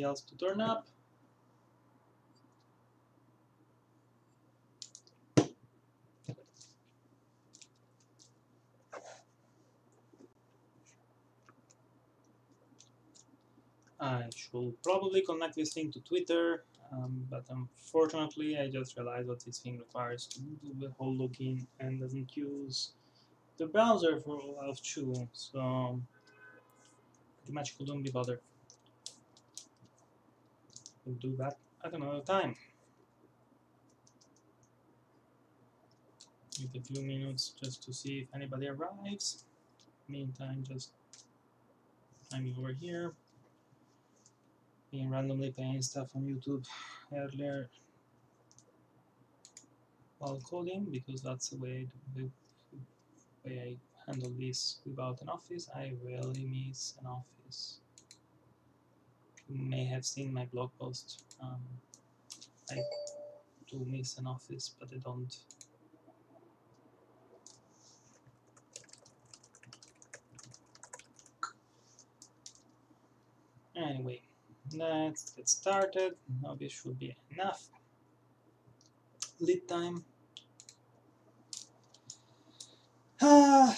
else to turn up. I should probably connect this thing to Twitter, but unfortunately I just realized what this thing requires to do the whole login and doesn't use the browser for OAuth 2, so pretty much couldn't be bothered. We'll do that at another time. Give a few minutes just to see if anybody arrives. Meantime, just I'm over here, being randomly playing stuff on YouTube earlier while coding, because that's the way I handle this without an office. I rarely miss an office. You may have seen my blog post. I do miss an office, but I don't. Anyway, let's get started. Now this should be enough lead time.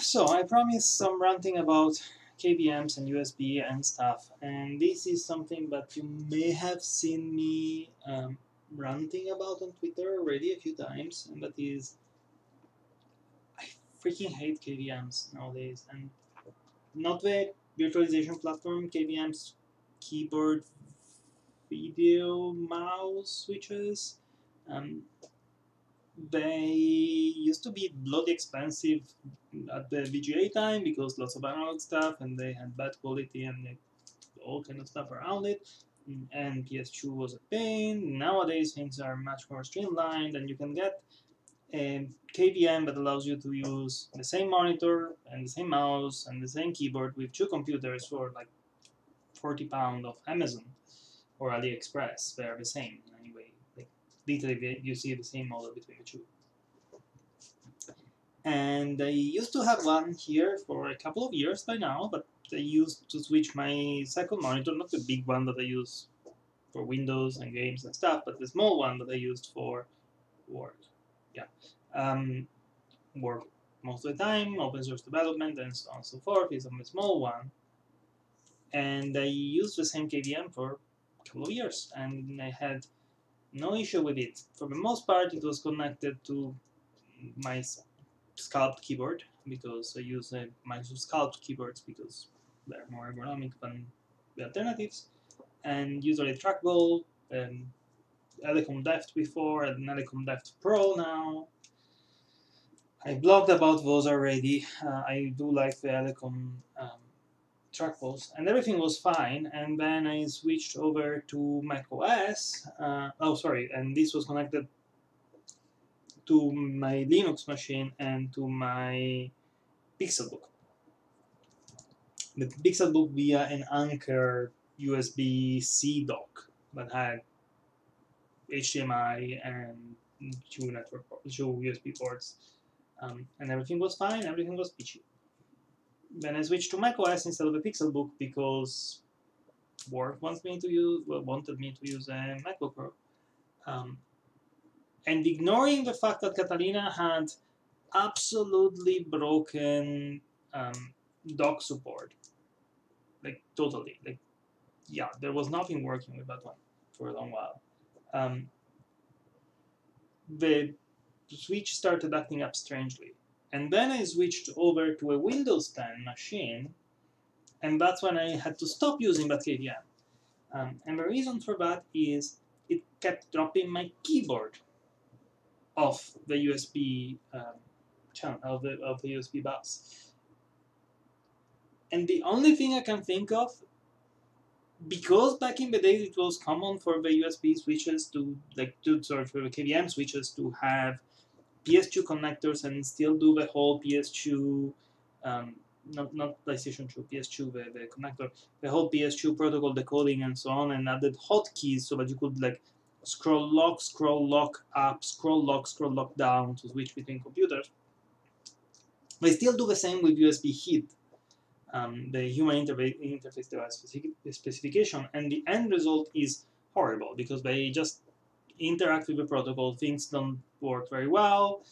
So I promised some ranting about KVMs and USB and stuff, and this is something that you may have seen me ranting about on Twitter already a few times, and that is I freaking hate KVMs nowadays, and not the virtualization platform, KVMs, keyboard, video, mouse switches. They used to be bloody expensive at the VGA time because lots of analog stuff, and they had bad quality and all kind of stuff around it. And PS2 was a pain. Nowadays things are much more streamlined, and you can get a KVM that allows you to use the same monitor and the same mouse and the same keyboard with two computers for like £40 off Amazon or AliExpress. They're the same anyway. Like, literally, you see the same model between the two. And I used to have one here for a couple of years by now, but I used to switch my second monitor, not the big one that I use for Windows and games and stuff, but the small one that I used for work. Yeah. Work most of the time, open source development, and so on and so forth. Is on a small one. And I used the same KVM for a couple of years, and I had no issue with it. For the most part, it was connected to my Sculpt keyboard, because I use Microsoft Sculpt keyboards because they're more ergonomic than the alternatives, and usually trackball, Elecom Deft before, and Elecom Deft Pro now. I blogged about those already. I do like the Elecom trackballs, and everything was fine. And then I switched over to macOS. And this was connected to my Linux machine and to my Pixelbook. The Pixelbook via an Anker USB-C dock that had HDMI and two USB ports, and everything was fine. Everything was peachy. Then I switched to macOS instead of a Pixelbook because work wanted me to use a MacBook Pro. And ignoring the fact that Catalina had absolutely broken dock support, like totally, like yeah, there was nothing working with that one for a long while. The switch started acting up strangely, and then I switched over to a Windows 10 machine, and that's when I had to stop using that KVM. And the reason for that is it kept dropping my keyboard off the USB channel of the USB bus. And the only thing I can think of, because back in the days it was common for the USB switches to for the KVM switches to have PS2 connectors and still do the whole PS2, not PlayStation 2, PS2, the connector, the whole PS2 protocol decoding and so on, and added hotkeys so that you could like scroll lock up, scroll lock down to switch between computers. They still do the same with USB heat. the human interface device specification, and the end result is horrible because they just interact with the protocol, things don't work very well,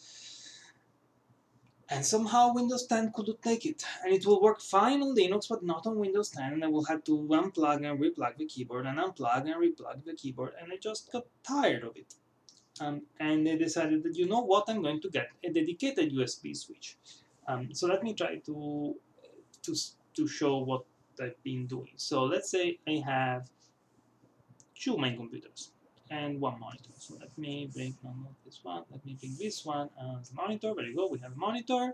and somehow Windows 10 couldn't take it. And it will work fine on Linux, but not on Windows 10, and I will have to unplug and replug the keyboard, and unplug and replug the keyboard, and I just got tired of it. And they decided that, you know what, I'm going to get a dedicated USB switch. So let me try to show what I've been doing. So let's say I have two main computers and one monitor. So let me bring, no, not this one, let me bring this one as a monitor. There you go, we have a monitor.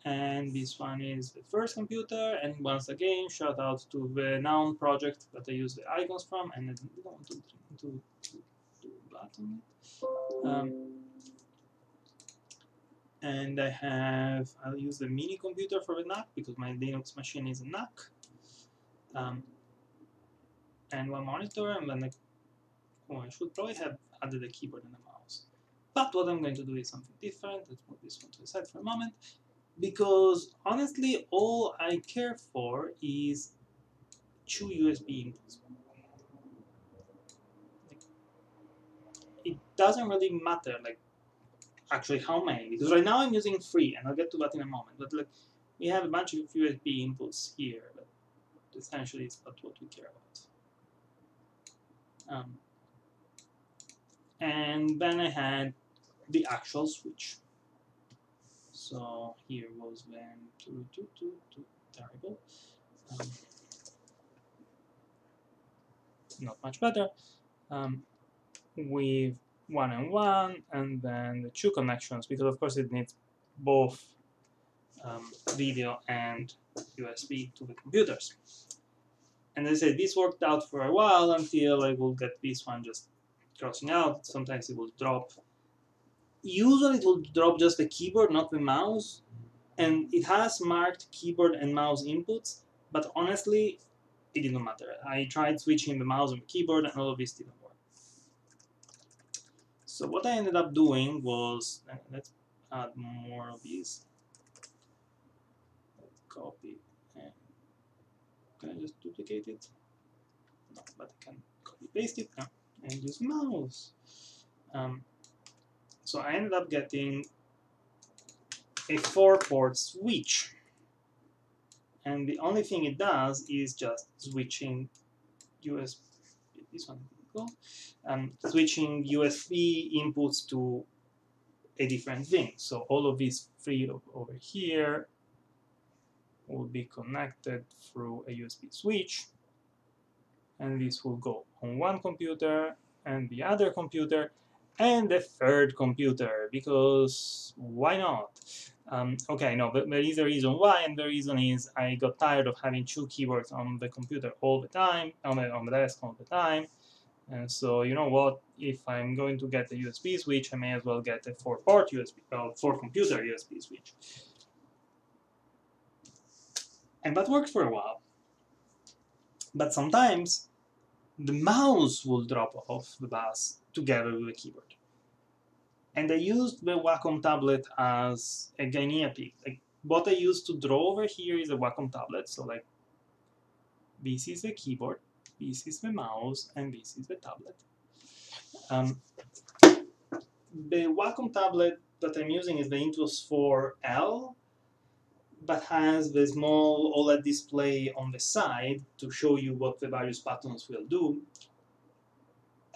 And this one is the first computer. And once again, shout out to the Noun project that I use the icons from. And I don't want to do that on it. And I'll use the mini computer for the NAC because my Linux machine is a NAC. And one monitor, and then I should probably have added a keyboard and a mouse. But what I'm going to do is something different. Let's move this one to the side for a moment. Because honestly, all I care for is two USB inputs. It doesn't really matter, actually how many, because right now I'm using 3, and I'll get to that in a moment. But we have a bunch of USB inputs here, but essentially it's not what we care about. And then I had the actual switch. So here was when terrible. Not much better. With 1 and 1, and then the 2 connections, because of course it needs both video and USB to the computers. And I said this worked out for a while until I will get this one just crossing out. Sometimes it will drop. Usually it will drop just the keyboard, not the mouse. And it has marked keyboard and mouse inputs, but honestly, it didn't matter. I tried switching the mouse and the keyboard, and all of this didn't work. So what I ended up doing was, let's add more of these. Let's copy. And can I just duplicate it? No, but I can copy paste it now and use mouse. So I ended up getting a 4-port switch. And the only thing it does is just switching USB, this one, switching USB inputs to a different thing. So all of these 3 over here will be connected through a USB switch. And this will go on one computer and the other computer and the third computer, because why not? Okay, no, but there is a reason why, and the reason is I got tired of having 2 keyboards on the computer all the time, on the desk all the time. And so, you know what, if I'm going to get a USB switch, I may as well get a 4-port USB, 4-computer USB switch. And that worked for a while. But sometimes the mouse will drop off the bus together with the keyboard. And I used the Wacom tablet as a guinea pig. What I used to draw over here is a Wacom tablet. So this is the keyboard, this is the mouse, and this is the tablet. The Wacom tablet that I'm using is the Intuos 4L, but has the small OLED display on the side to show you what the various buttons will do.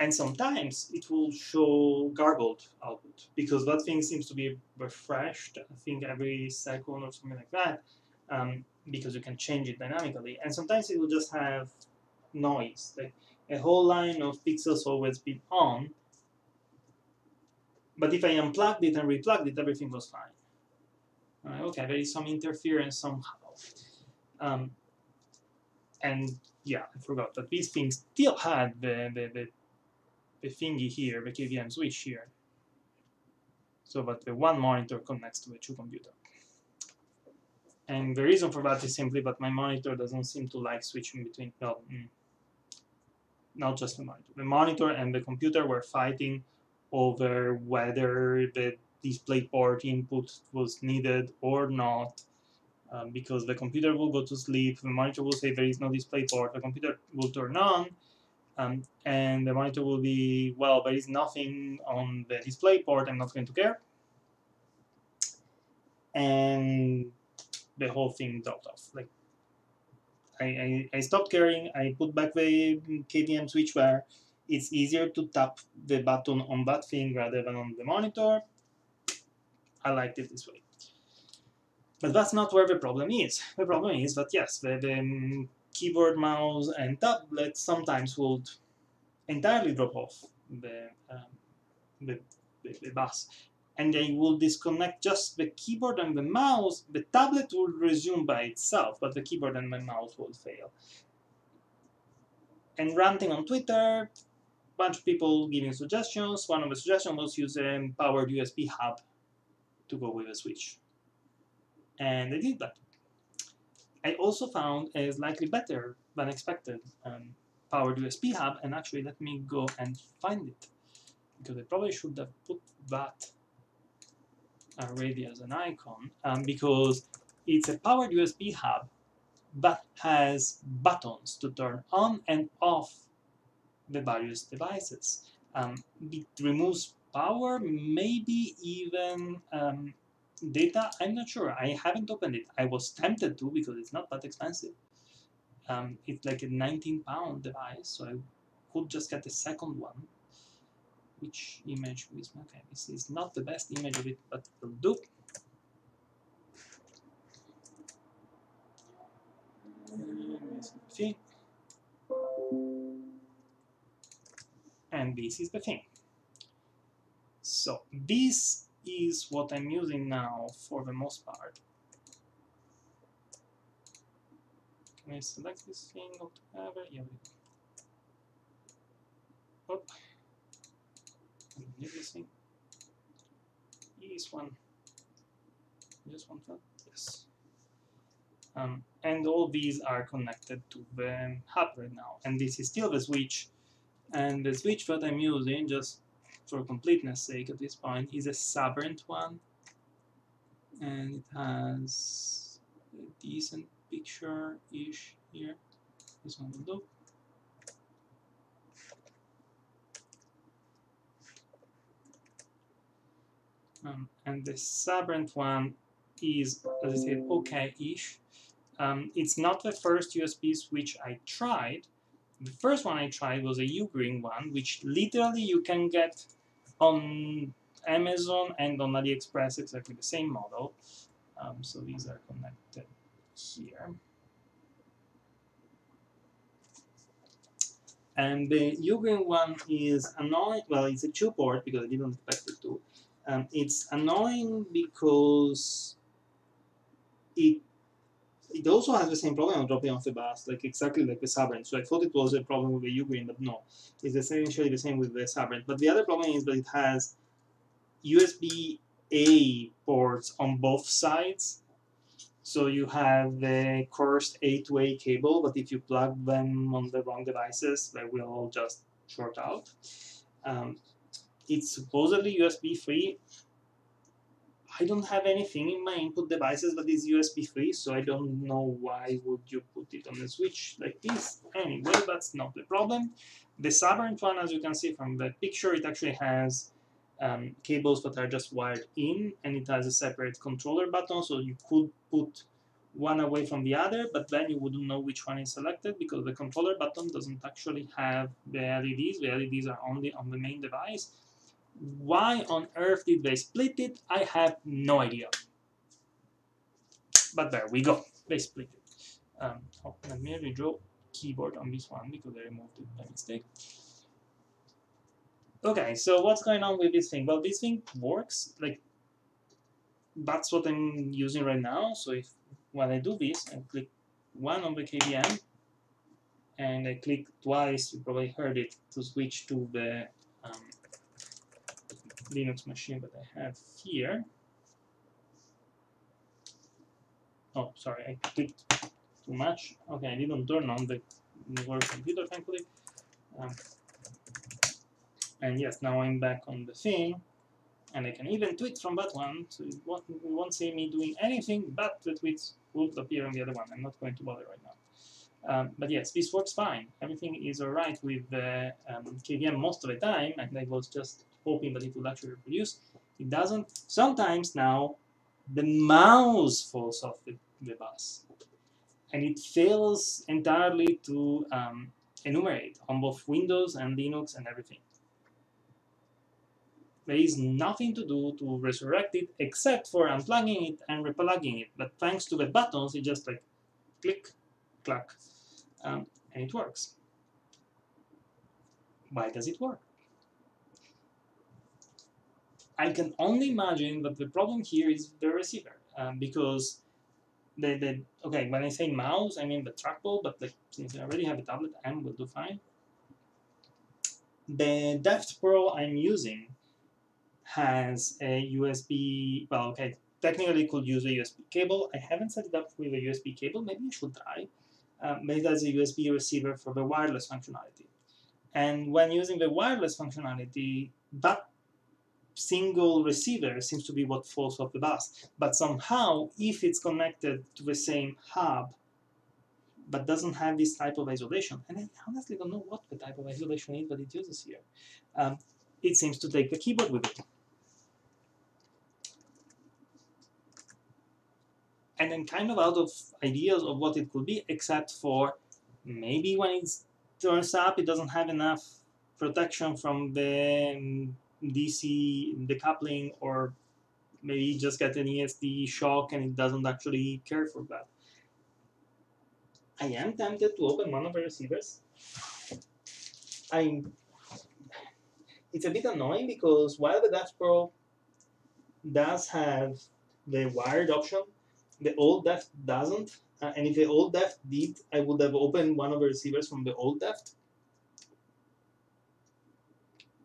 And sometimes it will show garbled output, because that thing seems to be refreshed, I think every second or something like that, because you can change it dynamically. And sometimes it will just have noise, like a whole line of pixels always been on, but if I unplugged it and replugged it, everything was fine. Okay, there is some interference somehow. And yeah, I forgot that these things still had the thingy here, the KVM switch here, so that the one monitor connects to the 2 computer. And the reason for that is simply that my monitor doesn't seem to like switching between, well, not just the monitor. The monitor and the computer were fighting over whether the DisplayPort input was needed or not. because the computer will go to sleep, the monitor will say there is no display port, the computer will turn on, and the monitor will be, well, there is nothing on the display port, I'm not going to care. And the whole thing dropped off. Like, I stopped caring, I put back the KVM switch where it's easier to tap the button on that thing rather than on the monitor. I liked it this way. But that's not where the problem is. The problem is that, yes, the keyboard, mouse, and tablet sometimes would entirely drop off the, the bus. And they will disconnect just the keyboard and the mouse. The tablet will resume by itself, but the keyboard and the mouse will fail. And ranting on Twitter, a bunch of people giving suggestions. One of the suggestions was use a powered USB hub to go with a switch. And I did that. I also found a slightly better than expected powered USB hub, and actually let me go and find it, because I probably should have put that already as an icon, because it's a powered USB hub that has buttons to turn on and off the various devices. It removes power, maybe even data. I'm not sure. I haven't opened it. I was tempted to because it's not that expensive. It's like a 19-pound device, so I could just get the second one. Which image is okay? This is not the best image of it, but will do. And this is the thing. So this is what I'm using now for the most part. Can I select this thing altogether? Yeah, we go. Oh, I need this thing. This one. Just one that? Yes. And all these are connected to the hub right now. And this is still the switch. And the switch that I'm using, just for completeness sake at this point, is a Sabrent one. And it has a decent picture-ish here. This one will do. And the Sabrent one is, as I said, okay-ish. It's not the first USB switch I tried. The first one I tried was a Ugreen one, which literally you can get on Amazon and on AliExpress, exactly the same model. So these are connected here. And the Ugreen one is annoying. Well, it's a 2-port because I didn't expect it to. It's annoying because it also has the same problem of dropping off the bus, like exactly like the Sabrent. So I thought it was a problem with the Ugreen, but no, it's essentially the same with the Sabrent. But the other problem is that it has USB-A ports on both sides. So you have the cursed 8-way cable, but if you plug them on the wrong devices, they will all just short out. It's supposedly USB-free. I don't have anything in my input devices that is USB-free, so I don't know why would you put it on a switch like this. Anyway, that's not the problem. The Sabrent one, as you can see from the picture, it actually has cables that are just wired in, and it has a separate controller button, so you could put one away from the other, but then you wouldn't know which one is selected because the controller button doesn't actually have the LEDs. The LEDs are only on the main device. Why on earth did they split it? I have no idea. But there we go. They split it. Let me redraw keyboard on this one because I removed it by mistake. Okay, so what's going on with this thing? Well, this thing works. Like, that's what I'm using right now. So if when I do this, I click one on the KVM, and I click twice, you probably heard it, to switch to the Linux machine that I have here. Oh, sorry, I clicked too much. Okay, I didn't turn on the work computer, thankfully. And yes, now I'm back on the thing, and I can even tweet from that one, so you won't see me doing anything but the tweets will appear on the other one. I'm not going to bother right now. But yes, this works fine. Everything is alright with KVM most of the time, and I was just hoping that it would actually reproduce. It doesn't. Sometimes now, the mouse falls off the bus, and it fails entirely to enumerate on both Windows and Linux and everything. There is nothing to do to resurrect it except for unplugging it and replugging it. But thanks to the buttons, it just like click, clack, and it works. Why does it work? I can only imagine that the problem here is the receiver, because okay, when I say mouse, I mean the trackball, but like, since I already have a tablet, M will do fine. The Deft Pro I'm using has a USB, well, okay, technically it could use a USB cable. I haven't set it up with a USB cable, maybe I should try. But it has a USB receiver for the wireless functionality. And when using the wireless functionality, that single receiver seems to be what falls off the bus. But somehow, if it's connected to the same hub, but doesn't have this type of isolation, and I honestly don't know what the type of isolation is that it uses here, it seems to take the keyboard with it. And I'm kind of out of ideas of what it could be, except for maybe when it turns up, it doesn't have enough protection from the DC decoupling, or maybe you just get an ESD shock and it doesn't actually care for that. I am tempted to open one of the receivers. It's a bit annoying because while the Deft Pro does have the wired option, the old Deft doesn't. And if the old Deft did, I would have opened one of the receivers from the old Deft.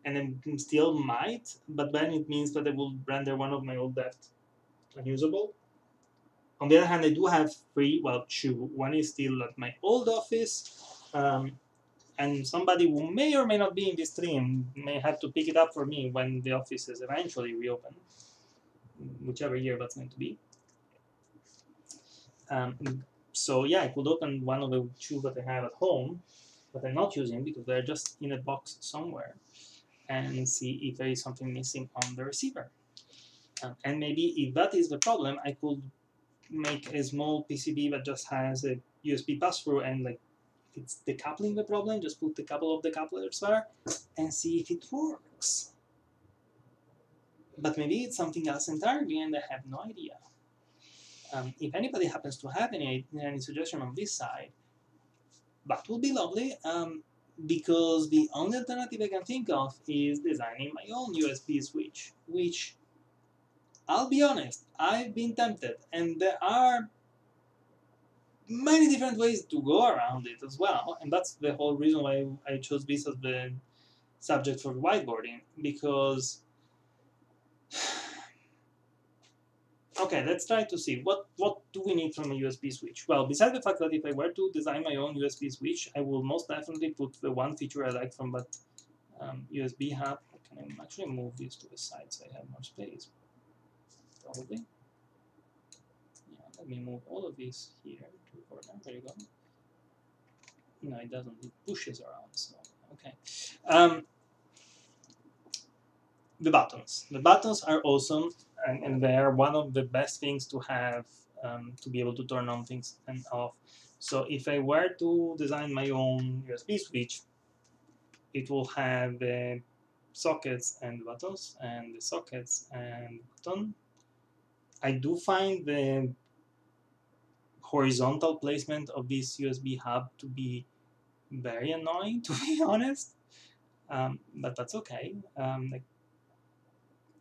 And I still might, but then it means that I will render one of my old Deft unusable. On the other hand, I do have two. One is still at my old office, and somebody who may or may not be in this stream may have to pick it up for me when the office is eventually reopened, whichever year that's going to be. So yeah, I could open one of the two that I have at home, that I'm not using because they're just in a box somewhere, and see if there is something missing on the receiver. And maybe if that is the problem, I could make a small PCB that just has a USB pass-through, and like if it's decoupling the problem, just put a couple of decouplers there and see if it works. But maybe it's something else entirely and I have no idea. If anybody happens to have any suggestion on this side, that would be lovely, because the only alternative I can think of is designing my own USB switch, which, I'll be honest, I've been tempted, and there are many different ways to go around it as well, and that's the whole reason why I chose this as the subject for whiteboarding, because okay, let's try to see what do we need from a USB switch. Well, besides the fact that if I were to design my own USB switch, I will most definitely put the one feature I like from that USB hub. Can I actually move this to the side so I have more space? Probably. Yeah, let me move all of these here to the corner. There you go. No, it doesn't. It pushes around. So okay. The buttons. The buttons are awesome, and they are one of the best things to have to be able to turn on things and off. So if I were to design my own USB switch, it will have the sockets and buttons, and the sockets and button. I do find the horizontal placement of this USB hub to be very annoying, to be honest, but that's okay. Like,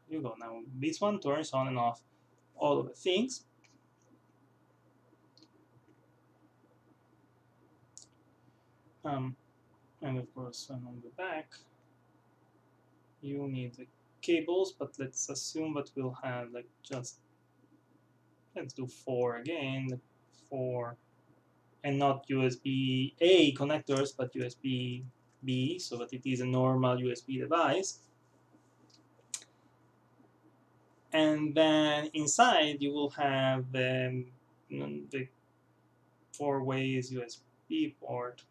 you go now. This one turns on and off all of the things. And of course, on the back, you need the cables, but let's assume that we'll have like just, let's do 4 again, 4, and not USB A connectors, but USB B, so that it is a normal USB device. And then inside you will have the 4 ways USB port.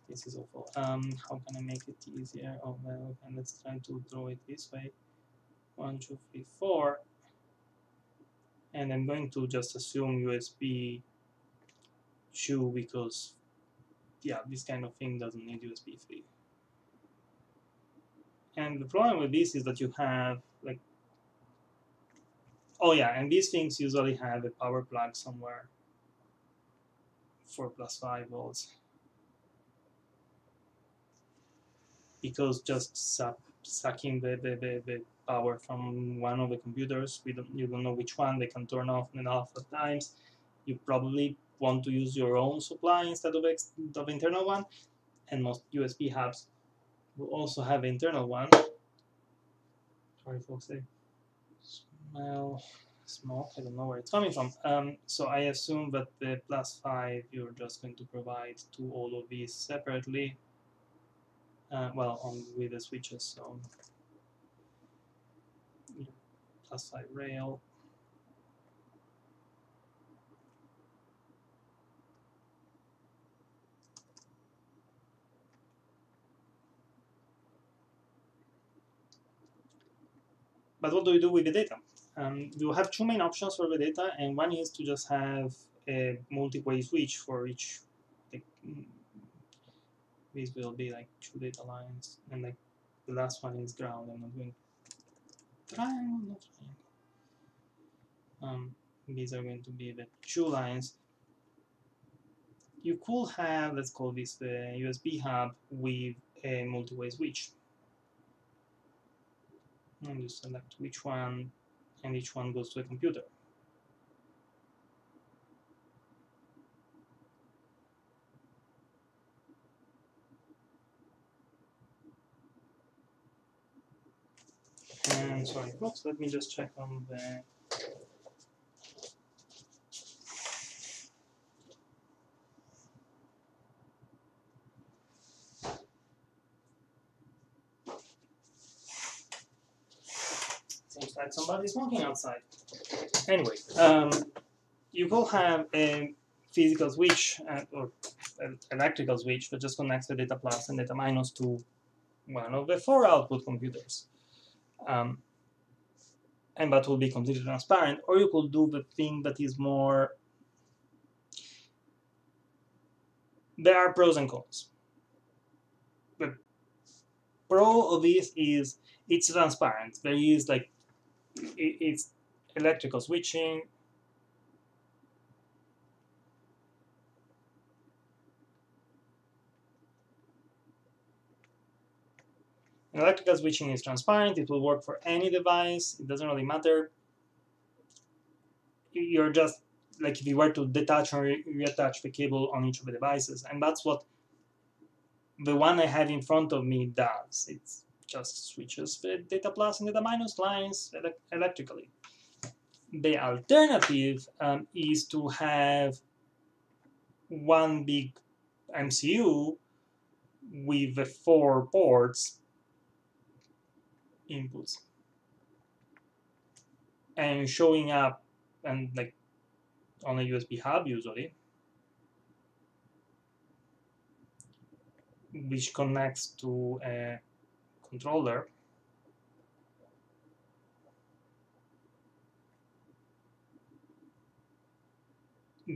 This is awful. How can I make it easier? Oh well, and let's try to draw it this way. 1, 2, 3, 4. And I'm going to just assume USB 2 because, yeah, this kind of thing doesn't need USB 3. And the problem with this is that you have, like, oh yeah, and these things usually have a power plug somewhere for +5 volts. Because just sucking the power from one of the computers, you don't know which one, they can turn off and off at times. You probably want to use your own supply instead of internal one, and most USB hubs will also have internal one. Sorry folks, they smell smoke, I don't know where it's coming from. So I assume that the +5 you're just going to provide to all of these separately. Well, with the switches, so +5 rail. But what do we do with the data? You have 2 main options for the data, and one is to just have a multi-way switch for each. Like, these will be like 2 data lines, and like the last one is ground. I'm not going triangle, not triangle. These are going to be the 2 lines. You could have, let's call this the USB hub with a multi-way switch. And you select which one, and each one goes to a computer. And sorry, folks, let me just check on the. Seems like somebody's walking outside. Anyway, you will have a physical switch or an electrical switch that just connects the data plus and data minus to one of the 4 output computers. And that will be completely transparent. Or you could do the thing that is more. There are pros and cons. The pro of this is it's transparent. There is like it's electrical switching. Electrical switching is transparent. It will work for any device. It doesn't really matter. You're just like if you were to detach or reattach the cable on each of the devices, and that's what the one I have in front of me does. It just switches the data plus and data minus lines electrically. The alternative is to have one big MCU with the 4 ports inputs and showing up and like on a USB hub usually, which connects to a controller.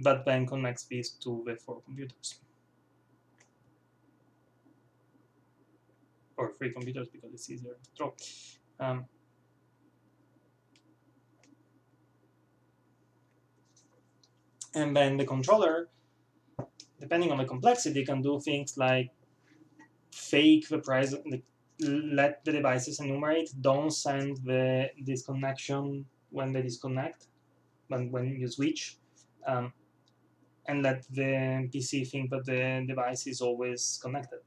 But then connects these to the 4 computers. Or 3 computers because it's easier to draw. And then the controller, depending on the complexity, can do things like fake the price, like let the devices enumerate, don't send the disconnection when they disconnect, when you switch, and let the PC think that the device is always connected.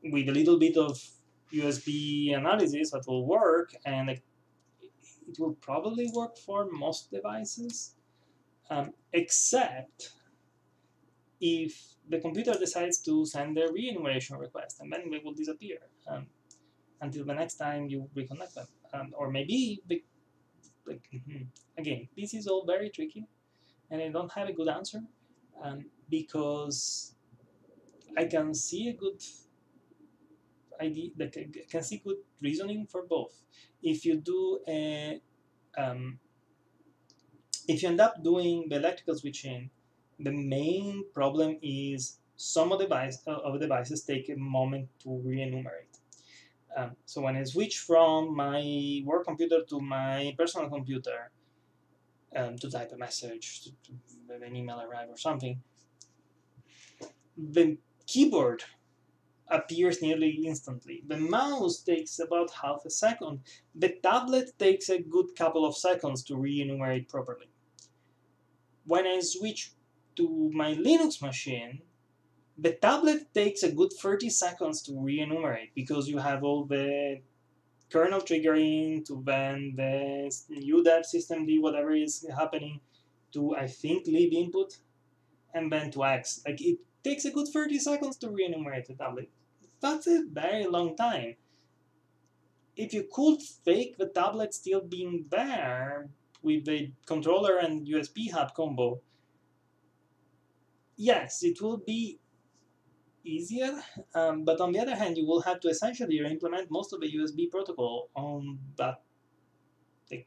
With a little bit of USB analysis, that will work, and it will probably work for most devices, except if the computer decides to send a re-enumeration request, and then they will disappear until the next time you reconnect them. Or maybe like, again, this is all very tricky, and I don't have a good answer, because I can see a good idea, like I can see good reasoning for both. If you do a if you end up doing the electrical switching, the main problem is some of the devices take a moment to re-enumerate. So when I switch from my work computer to my personal computer to type a message, to an email arrive or something, the keyboard appears nearly instantly. The mouse takes about half a second. The tablet takes a good couple of seconds to re-enumerate properly. When I switch to my Linux machine, the tablet takes a good 30 seconds to re-enumerate because you have all the kernel triggering to then the UDEP systemd, whatever is happening, to, I think, leave input, and then to X. Like, it takes a good 30 seconds to re-enumerate the tablet. That's a very long time. If you could fake the tablet still being there with the controller and USB hub combo, yes, it will be easier, but on the other hand, you will have to essentially re-implement most of the USB protocol on that thing.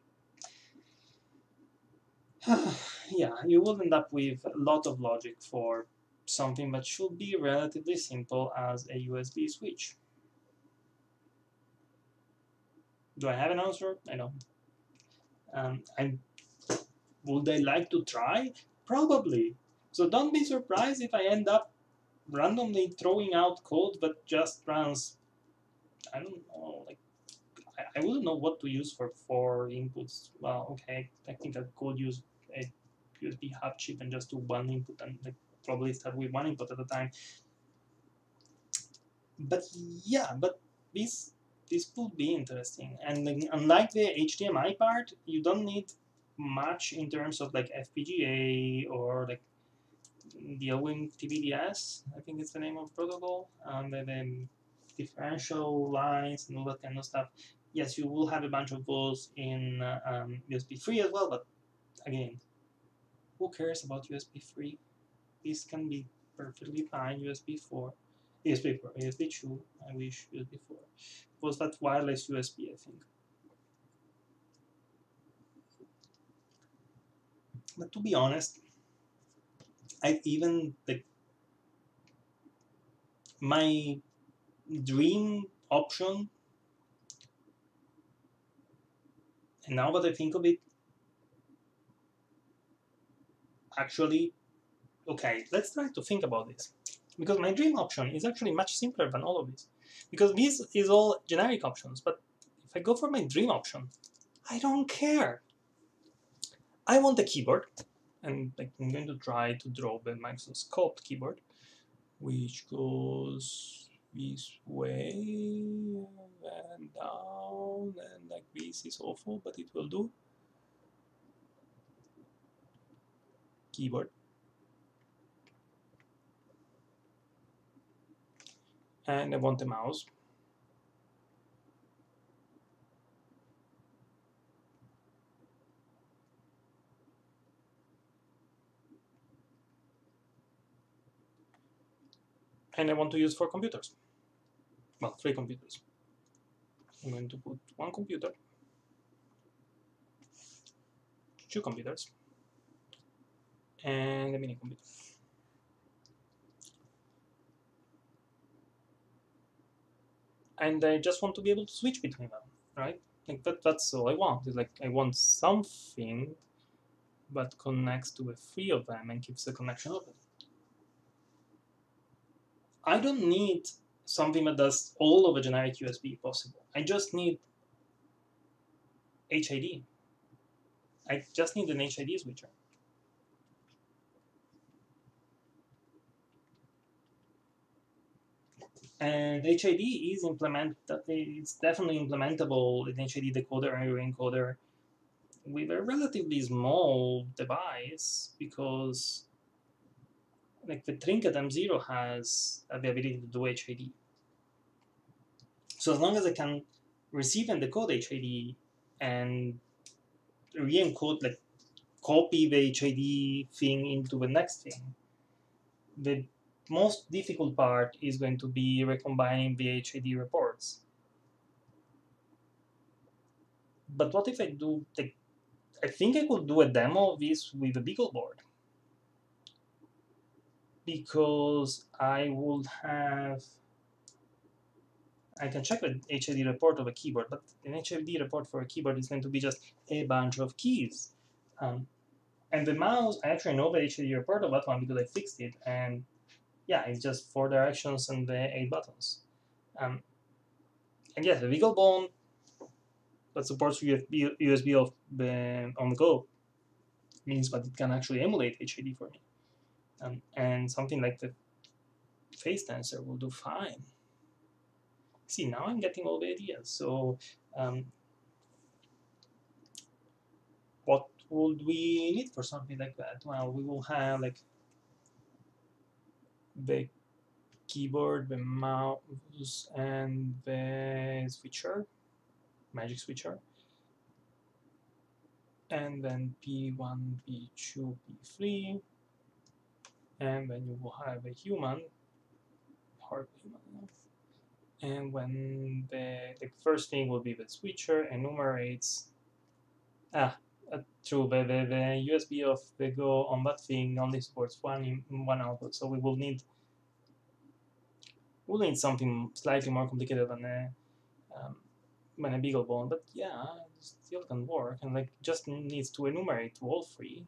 Yeah, you will end up with a lot of logic for something that should be relatively simple as a USB switch. Do I have an answer? I don't. Would I like to try? Probably. So don't be surprised if I end up randomly throwing out code that just runs, I don't know, like, I wouldn't know what to use for 4 inputs. Well, okay, I think I could use a USB hub chip and just do one input and like probably start with one input at a time. But yeah, but this would be interesting. And like, unlike the HDMI part, you don't need much in terms of like FPGA or like dealing TBDS, I think it's the name of protocol, and then differential lines and all that kind of stuff. Yes, you will have a bunch of those in USB 3 as well, but again, who cares about USB 3? This can be perfectly fine USB 4. USB 4, USB 2, I wish USB 4. Was that wireless USB, I think. But to be honest, I even, like, my dream option, and now that I think of it, actually, okay, let's try to think about this. Because my dream option is actually much simpler than all of this. Because this is all generic options, but if I go for my dream option, I don't care. I want a keyboard, and like, I'm going to try to draw the Microsoft Sculpt keyboard, which goes this way and down, and like this is awful, but it will do. Keyboard. And I want a mouse. And I want to use 4 computers. Well, 3 computers. I'm going to put 1 computer, 2 computers, and a mini computer. And I just want to be able to switch between them, right? Like that's all I want. Is like, I want something that connects to the 3 of them and keeps the connection open. I don't need something that does all of a generic USB possible. I just need HID. I just need an HID switcher. And HID is it's definitely implementable in HID decoder and encoder with a relatively small device, because like the Trinket M0 has the ability to do HID. So as long as I can receive and decode HID and re-encode, like copy the HID thing into the next thing. The most difficult part is going to be recombining the HID reports. But what if I do, like, I think I could do a demo of this with a BeagleBoard, because I would have, I can check the HID report of a keyboard, but an HID report for a keyboard is going to be just a bunch of keys. And the mouse, I actually know the HID report of that one because I fixed it, and yeah, it's just 4 directions and the 8 buttons. And yes, the BeagleBone that supports USB of the on the go means that it can actually emulate HID for me. And something like the phase tensor will do fine. See, now I'm getting all the ideas. So what would we need for something like that? Well, we will have like the keyboard, the mouse, and the switcher, magic switcher. And then P1, P2, P3. And then you will have a human, hard human. And when the first thing will be the switcher enumerates, true, the USB of the Go on that thing only supports one output, so we'll need something slightly more complicated than a BeagleBone, but yeah, it still can work, and like just needs to enumerate to all three,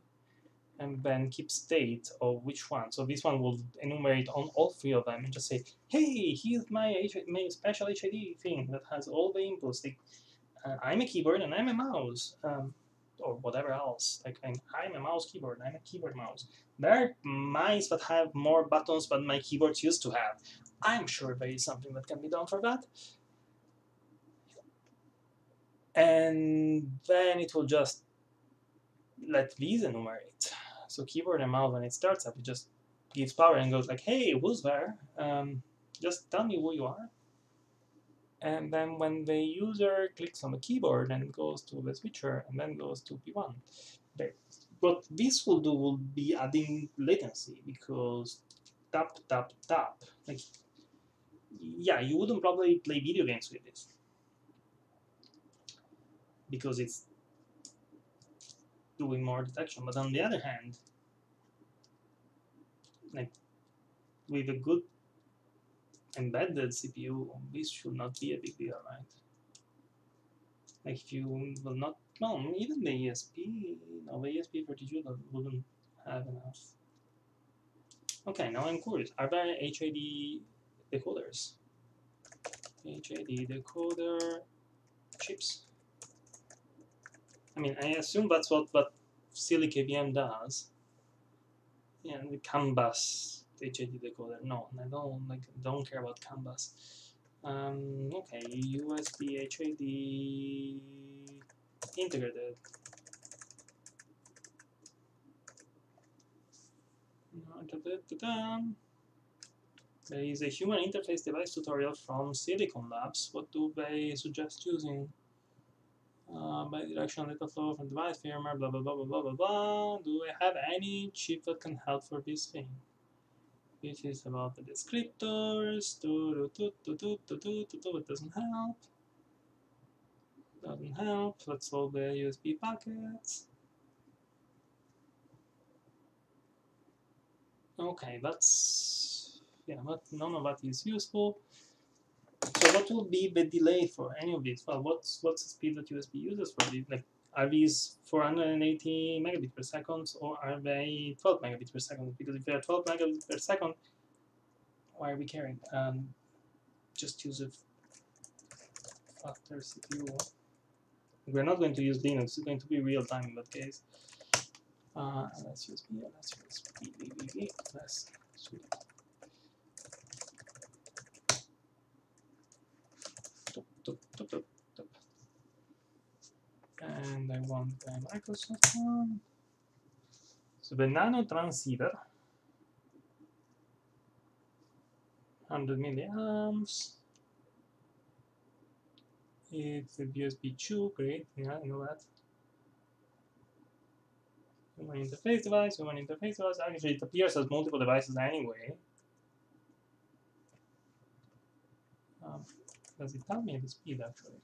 and then keep state of which one. So this one will enumerate on all three of them and just say, hey, here's my special HID thing that has all the inputs. Like, I'm a keyboard and I'm a mouse, or whatever else. Like I'm a mouse keyboard, I'm a keyboard mouse. There are mice that have more buttons than my keyboards used to have. I'm sure there is something that can be done for that. And then it will just let these enumerate. So keyboard and mouse, when it starts up, it just gives power and goes like, hey, who's there? Just tell me who you are. And then when the user clicks on the keyboard and goes to the switcher and then goes to P1, what this will do will be adding latency, because tap, tap, tap. Like, yeah, you wouldn't probably play video games with this because it's doing more detection. But on the other hand, like with a good embedded CPU, this should not be a big deal, right? Like if you will not, no, even the ESP, no, the ESP32 wouldn't have enough. Okay, now I'm curious. Are there HID decoders? HID decoder chips. I mean, I assume that's what silly KVM does. Yeah, the CAN bus HID decoder. No, I don't care about CAN bus. Okay, USB HID integrated. There is a human interface device tutorial from Silicon Labs. What do they suggest using? Bidirectional data flow from device firmware, blah, blah, blah, blah, blah, blah, blah. Do I have any chip that can help for this thing? This is about the descriptors. It doesn't help. Doesn't help. Let's solve the USB packets. Okay, that's, yeah, but none of that is useful. So what will be the delay for any of these? Well, what's the speed that USB uses for these? Like, are these 480 megabits per second, or are they 12 megabits per second? Because if they are 12 megabits per second, why are we caring? Just use a faster CPU. We're not going to use Linux. It's going to be real time in that case. Let's use B. Let's use B. Let's switch. And I want the Microsoft one. So the nano transceiver, 100 milliamps. It's a USB 2, great, yeah, I know that. Human interface device, human interface device. Actually, it appears as multiple devices anyway. Does it tell me the speed actually?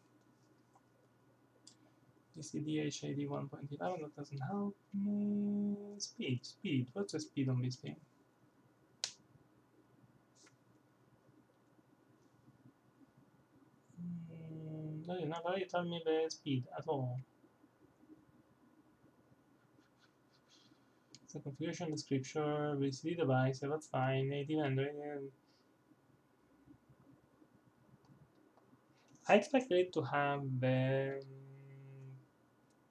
ECD HID 1.11, that doesn't help me. Speed. What's the speed on this thing? No, you're not going to tell me the speed at all. So configuration description, VCD device, yeah, that's fine. Native Android. I expected it to have the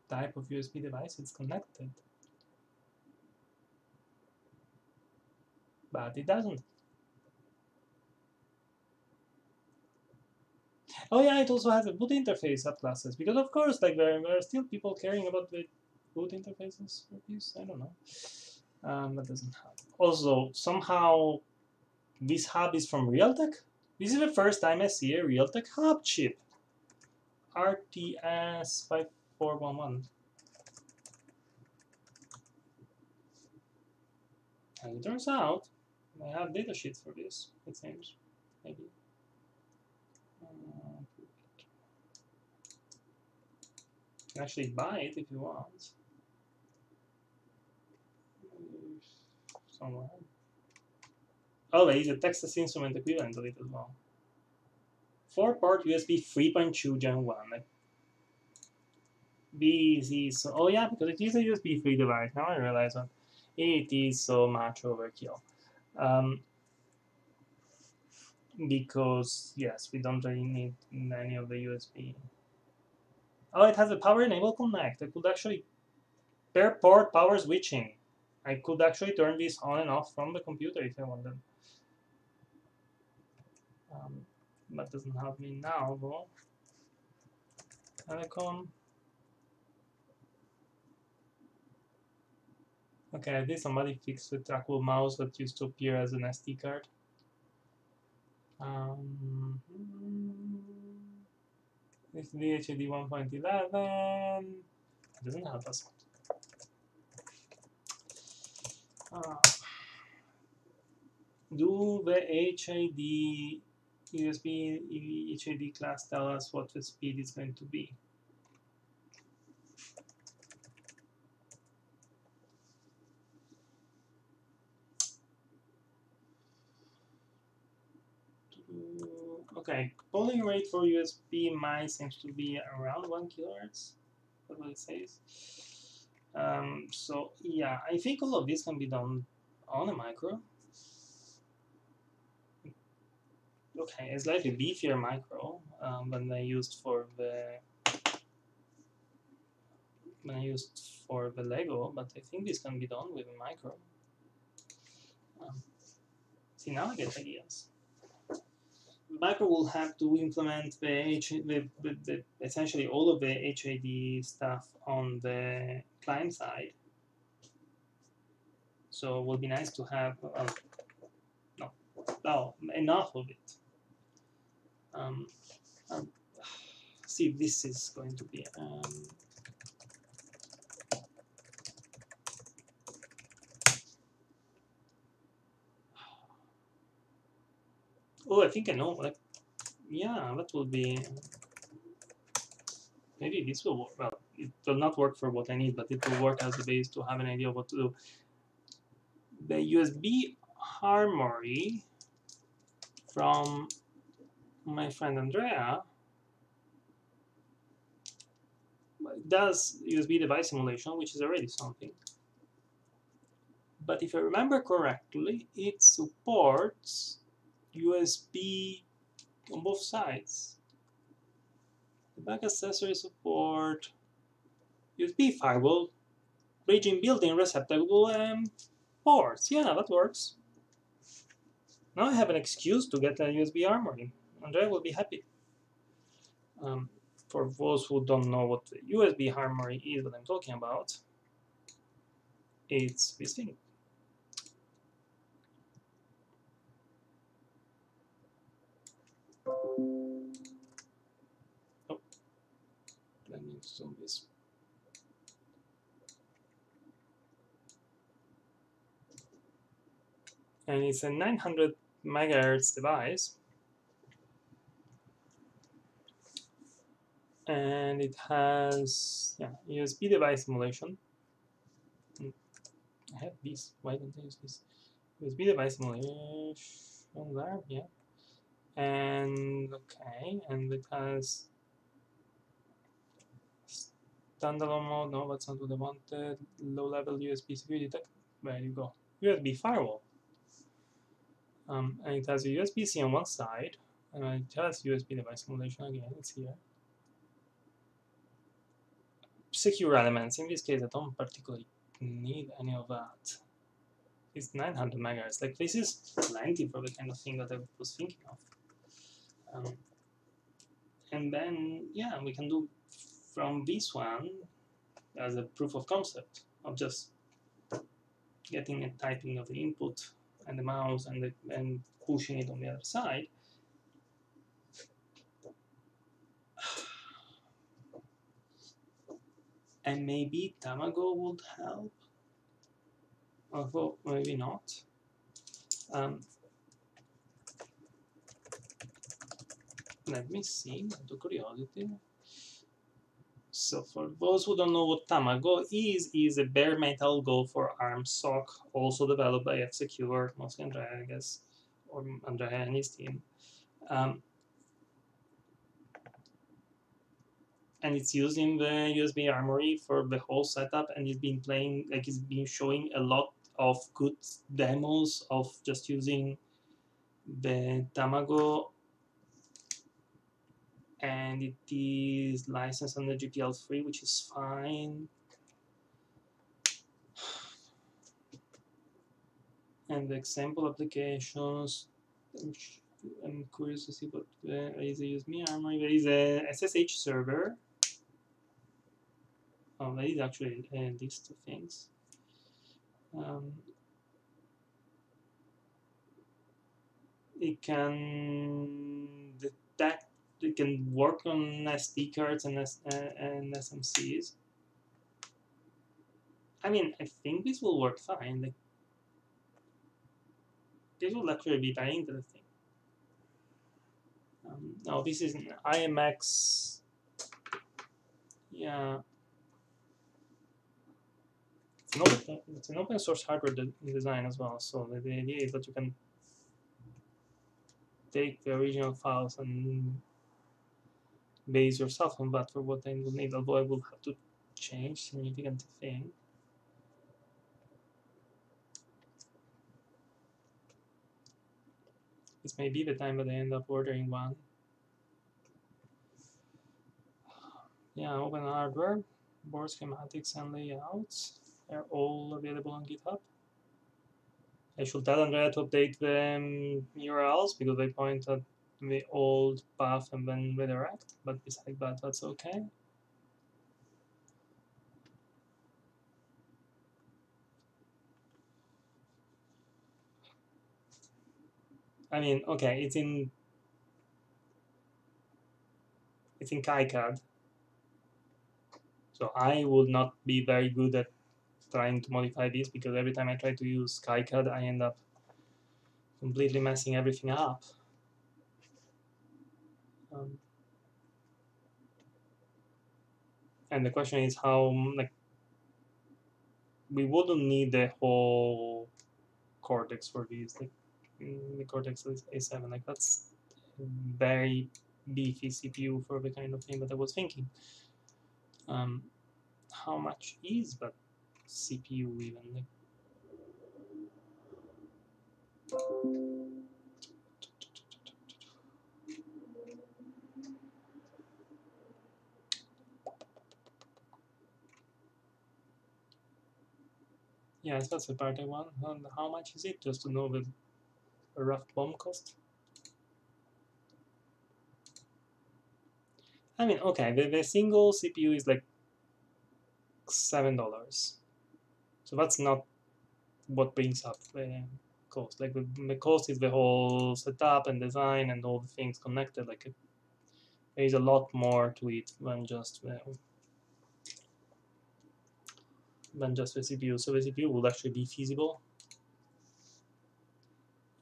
type of USB device it's connected, but it doesn't. Oh yeah, it also has a boot interface subclasses, because of course, like there are still people caring about the boot interfaces for this. I don't know. That doesn't have. Also, somehow this hub is from Realtek. This is the first time I see a Realtek hub chip. RTS 5411. And it turns out I have datasheets for this, it seems. Maybe. You can actually buy it if you want. Somewhere. Oh, there is a Texas Instrument equivalent of it as well. 4-port USB 3.2 Gen 1. This is so, oh yeah, because it is a USB 3 device. Now I realize that it is so much overkill. Because yes, we don't really need any of the USB. Oh, it has a power enable connect. I could actually pair port power switching. I could actually turn this on and off from the computer if I wanted. That doesn't help me now though. Telecom. Okay, I think somebody fixed the trackable mouse that used to appear as an SD card. This DHD 1.11 doesn't help us. Do the HID USB HID class tell us what the speed is going to be? Okay, polling rate for USB MI seems to be around 1 kilohertz. That's what it says. So yeah, I think all of this can be done on a micro. Okay, a slightly beefier micro than I used for the Lego, but I think this can be done with a micro. See, now I get ideas. The micro will have to implement the essentially all of the HID stuff on the client side. So it would be nice to have enough of it. See, this is going to be. Oh, I think I know. Like, yeah, that will be. Maybe this will work. Well, it will not work for what I need, but it will work as a base to have an idea of what to do. The USB Harmony from my friend Andrea does USB device simulation, which is already something. But if I remember correctly, it supports USB on both sides. The back accessory support USB firewall, bridging built-in receptacle ports. Yeah, that works. Now I have an excuse to get a USB Harmony. Andrea will be happy. For those who don't know what the USB Harmony is, what I'm talking about, it's this thing. Oh, let me zoom this. and it's a 900 megahertz device, and it has USB device simulation. I have this. Why don't I use this? USB device simulation there, yeah. And okay, and it has standalone mode. No, that's not what I wanted. Low-level USB security detect. There you go. USB firewall. And it has a USB-C on one side, and it has USB device simulation again. It's here. Secure elements. In this case, I don't particularly need any of that. It's 900 megahertz. Like, this is plenty for the kind of thing that I was thinking of. And then, yeah, we can do from this one as a proof of concept of just getting a typing of the input and the mouse and pushing it on the other side. And maybe Tamago would help, although maybe not. Let me see, out of curiosity. So for those who don't know what Tamago is a bare metal Go for ARM SoC, also developed by F-Secure, mostly Andrea, I guess, or Andrea and his team. And it's used in the USB Armory for the whole setup, and it's been playing, like it's been showing a lot of good demos of just using the Tamago, and it is licensed under GPL3, which is fine. And the example applications, I'm curious to see what there is a USB Armory. There is a SSH server. Oh, there is actually a list of things. It can detect, it can work on SD cards and SMCs. I mean, I think this will work fine. Like, this will actually be very interesting. Now, this is an IMX. Yeah. It's an open source hardware design as well. So the idea is that you can take the original files and base yourself on that for what I will need, although I will have to change significant things. This may be the time that I end up ordering one. Yeah, open hardware, board schematics and layouts. They're all available on GitHub. I should tell Andrea to update the URLs because they point at the old path and then redirect, but besides that, that's okay. I mean, okay, it's in KiCad, so I would not be very good at trying to modify this because every time I try to use KiCad, I end up completely messing everything up. And the question is how, like, we wouldn't need the whole Cortex for these, like the Cortex A7, like that's very beefy CPU for the kind of thing that I was thinking. How much is that CPU even? Like, yes, that's the part I want. And how much is it? Just to know the rough BOM cost. I mean, okay, the single CPU is like $7. So that's not what brings up the cost. Like the cost is the whole setup and design and all the things connected. Like there is a lot more to it than just the CPU. So the CPU will actually be feasible.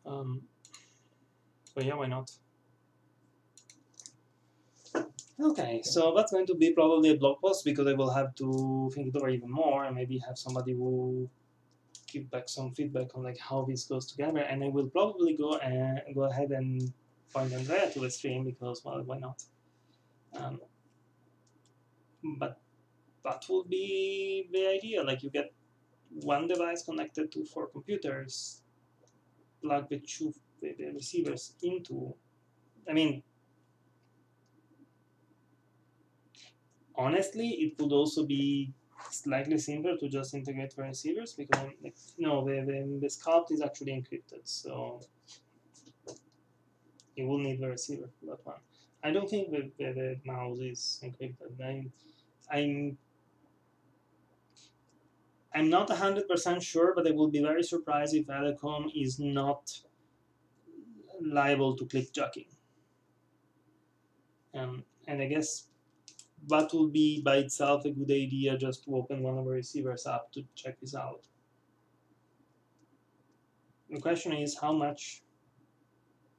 So yeah, why not? Okay, so that's going to be probably a blog post because I will have to think it over even more and maybe have somebody who give back some feedback on like how this goes together. And I will probably go ahead and point Andrea to the stream because, well, why not? But that will be the idea. Like you get one device connected to 4 computers, plug the the receivers into. I mean, honestly, it would also be slightly simpler to just integrate the receivers because like, no, the sculpt is actually encrypted, so you will need the receiver for that one. I don't think the mouse is encrypted. I'm I'm not 100% sure, but I will be very surprised if Alecom is not liable to clickjacking. And I guess that will be by itself a good idea just to open one of the receivers up to check this out. The question is how much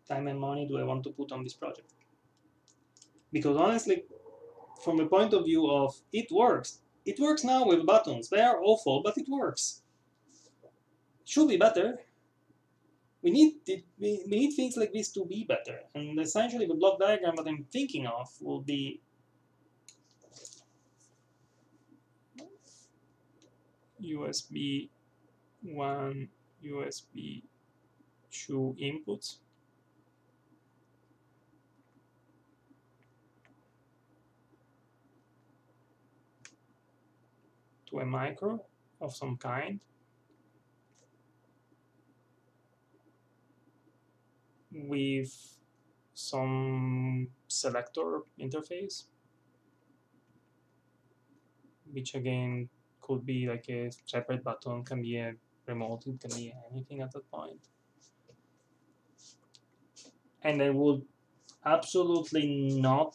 time and money do I want to put on this project? Because honestly, from the point of view of it works now with buttons. They are awful, but it works. It should be better. We need things like this to be better. And essentially, the block diagram that I'm thinking of will be USB 1, USB 2 inputs. To a micro of some kind with some selector interface, which again could be like a separate button, can be a remote, it can be anything at that point. And I would absolutely not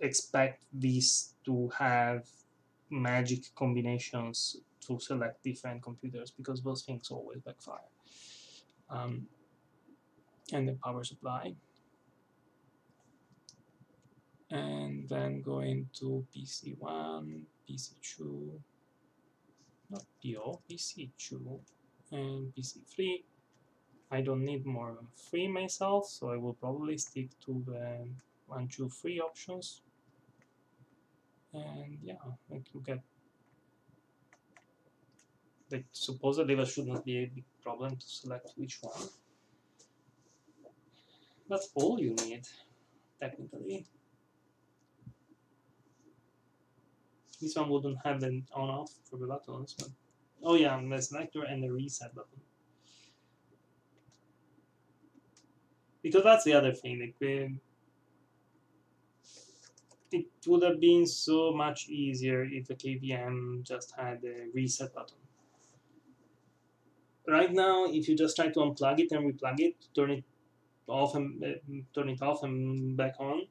expect this to have magic combinations to select different computers because those things always backfire. And the power supply. And then going to PC1, PC2, not PO, PC2, and PC3. I don't need more than 3 myself, so I will probably stick to the 1, 2, 3 options. And yeah, like you get, like supposedly that should not be a big problem to select which one. That's all you need, technically. This one wouldn't have an on-off for the buttons, but oh yeah, the selector and the reset button. Because that's the other thing, like it would have been so much easier if the KVM just had a reset button. Right now, if you just try to unplug it and replug it, turn it off and back on,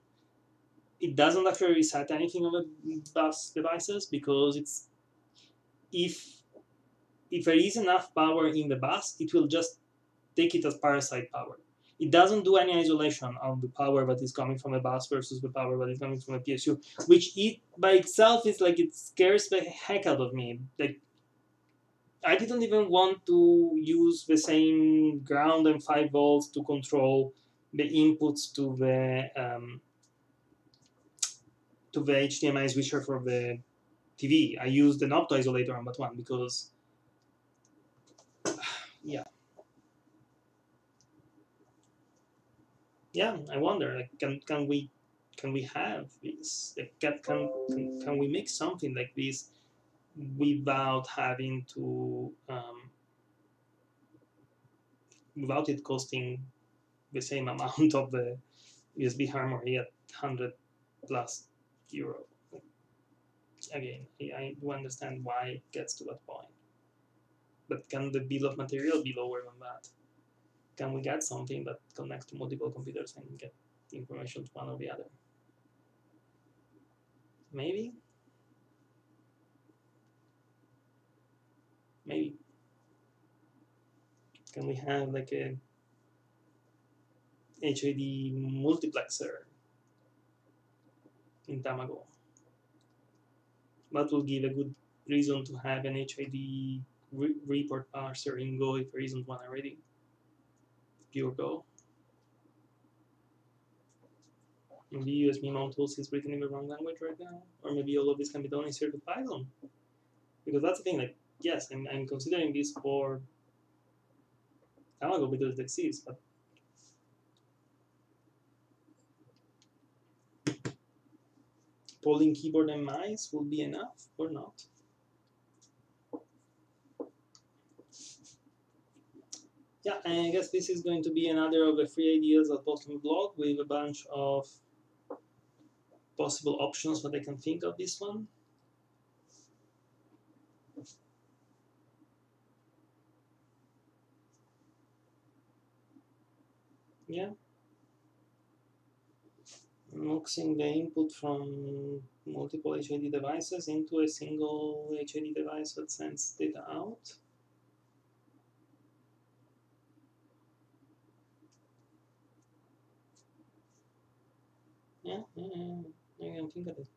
it doesn't actually reset anything on the bus devices because it's if there is enough power in the bus, it will just take it as parasite power. It doesn't do any isolation of the power that is coming from a bus versus the power that is coming from a PSU, which it by itself is like it scares the heck out of me. Like I didn't even want to use the same ground and 5 volts to control the inputs to the HDMI switcher for the TV. I used an opto isolator on that one because yeah. Yeah, I wonder, like, can we have this? Like, can we make something like this without having to without it costing the same amount of the USB Harmony at 100 plus euro? Again, I do understand why it gets to that point, but can the bill of material be lower than that? Can we get something that connects to multiple computers and get the information to one or the other? Maybe. Can we have like a HID multiplexer in Tamago? That will give a good reason to have an HID report parser in Go if there isn't one already. Pure Go. Maybe USB mount tools is written in the wrong language right now, or maybe all of this can be done in Circuit Python. Because that's the thing, like, yes, I'm considering this for Tamago because it exists, but polling keyboard and mice will be enough or not? Yeah, I guess this is going to be another of the free ideas I'll post on the blog with a bunch of possible options that I can think of this one. Yeah. Muxing the input from multiple HID devices into a single HID device that sends data out. Yeah, I can think of it.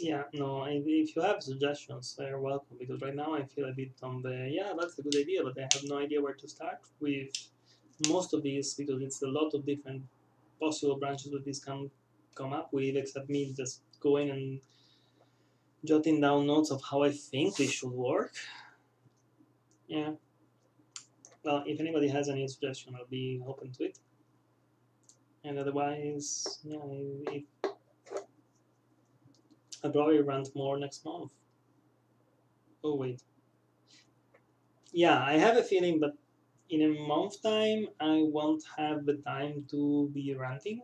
Yeah, no, if you have suggestions, they're welcome, because right now I feel a bit on the, yeah, that's a good idea, but I have no idea where to start with most of these, because it's a lot of different possible branches that this can come up with, except me just going and jotting down notes of how I think this should work. Yeah. Well, if anybody has any suggestion, I'll be open to it. And otherwise, yeah, I'll probably rant more next month. Oh, wait. Yeah, I have a feeling that in a month time, I won't have the time to be ranting,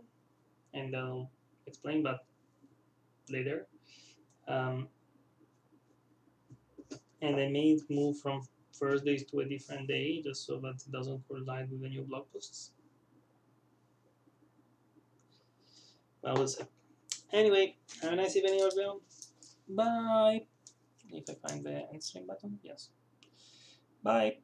and I'll explain that later. Um, and I may move from Thursdays to a different day just so that it doesn't collide with the new blog posts. Well, we'll see. Anyway, have a nice evening, everyone. Bye. If I find the end stream button, yes. Bye.